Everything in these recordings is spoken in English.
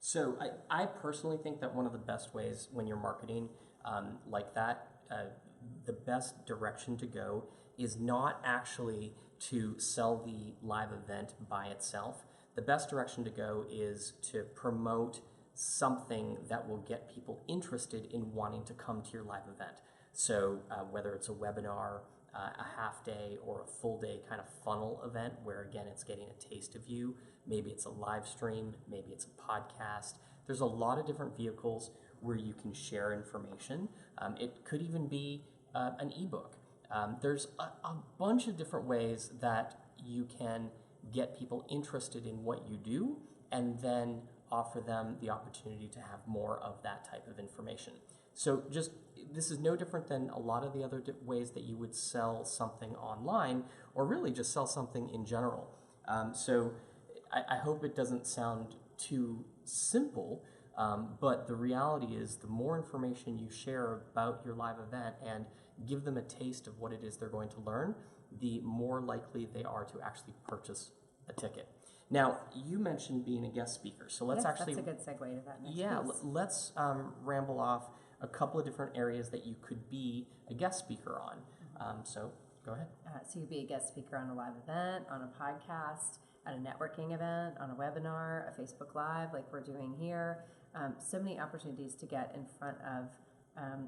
So I personally think that one of the best ways when you're marketing like that, the best direction to go is not actually to sell the live event by itself. The best direction to go is to promote something that will get people interested in wanting to come to your live event. So whether it's a webinar, a half day, or a full day kind of funnel event where again it's getting a taste of you, maybe it's a live stream, maybe it's a podcast. There's a lot of different vehicles where you can share information. It could even be an ebook. There's a bunch of different ways that you can get people interested in what you do and then offer them the opportunity to have more of that type of information. So just this is no different than a lot of the other ways that you would sell something online or really just sell something in general. So I hope it doesn't sound too simple, but the reality is the more information you share about your live event and give them a taste of what it is they're going to learn, the more likely they are to actually purchase a ticket. Now, you mentioned being a guest speaker, so let's yes, actually... that's a good segue to that next piece. Let's ramble off a couple of different areas that you could be a guest speaker on. So go ahead. So you'd be a guest speaker on a live event, on a podcast, at a networking event, on a webinar, a Facebook Live like we're doing here. So many opportunities to get in front of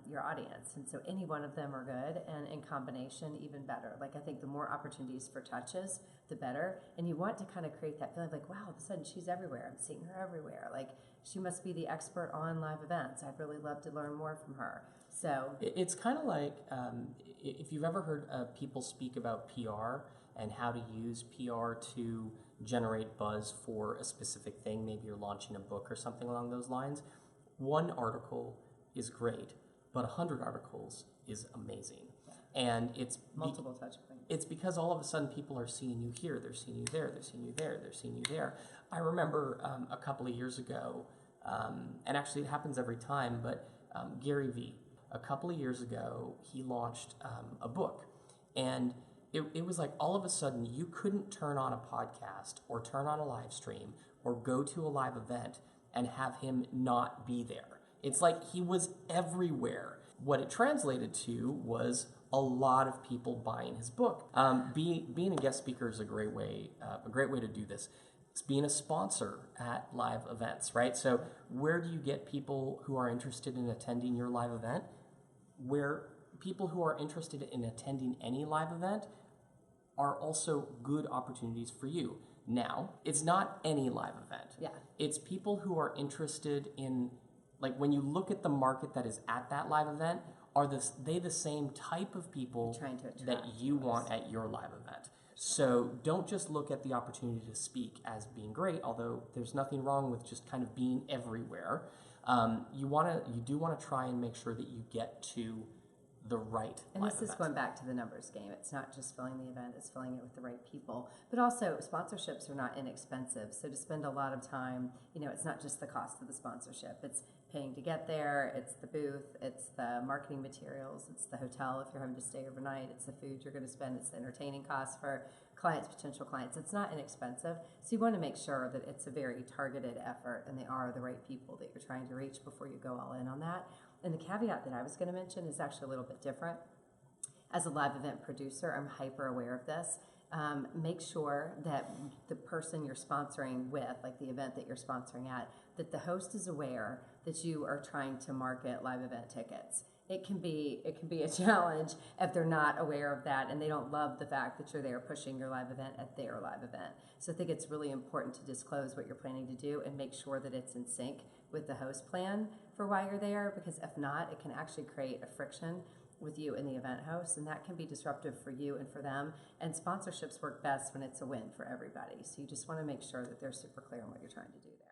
your audience. And so any one of them are good, and in combination, even better. Like I think the more opportunities for touches, the better. And you want to kind of create that feeling like, wow, all of a sudden she's everywhere. I'm seeing her everywhere. Like she must be the expert on live events. I'd really love to learn more from her. So it's kind of like if you've ever heard people speak about PR and how to use PR to generate buzz for a specific thing, maybe you're launching a book or something along those lines. One article is great, but 100 articles is amazing. Yeah. And it's multiple touch points. It's because all of a sudden people are seeing you here, they're seeing you there, they're seeing you there, they're seeing you there. I remember a couple of years ago, and actually it happens every time, but Gary Vee, a couple of years ago, he launched a book. And it was like all of a sudden you couldn't turn on a podcast or turn on a live stream or go to a live event and have him not be there. It's like he was everywhere. What it translated to was a lot of people buying his book. Being a guest speaker is a great way to do this. It's being a sponsor at live events, right? So where do you get people who are interested in attending your live event? Where people who are interested in attending any live event are also good opportunities for you. Now, it's not any live event. Yeah. It's people who are interested in, like when you look at the market that is at that live event, are they the same type of people that you want at your live event? So don't just look at the opportunity to speak as being great, although there's nothing wrong with just kind of being everywhere. You do want to try and make sure that you get to the right and live this is event. going back to the numbers game. It's not just filling the event, it's filling it with the right people. But also sponsorships are not inexpensive. So to spend a lot of time, it's not just the cost of the sponsorship. It's paying to get there, it's the booth, it's the marketing materials, it's the hotel if you're having to stay overnight, it's the food you're going to spend, it's the entertaining costs for clients, potential clients. It's not inexpensive. So you want to make sure that it's a very targeted effort and they are the right people that you're trying to reach before you go all in on that. And the caveat that I was going to mention is actually a little bit different. As a live event producer, I'm hyper aware of this. Make sure that the person you're sponsoring with, like the event that you're sponsoring at, that the host is aware that you are trying to market live event tickets. It can be a challenge if they're not aware of that and they don't love the fact that you're there pushing your live event at their live event. So I think it's really important to disclose what you're planning to do and make sure that it's in sync with the host plan for why you're there, because if not, it can actually create a friction with you and the event host, and that can be disruptive for you and for them. And sponsorships work best when it's a win for everybody. So you just want to make sure that they're super clear on what you're trying to do there.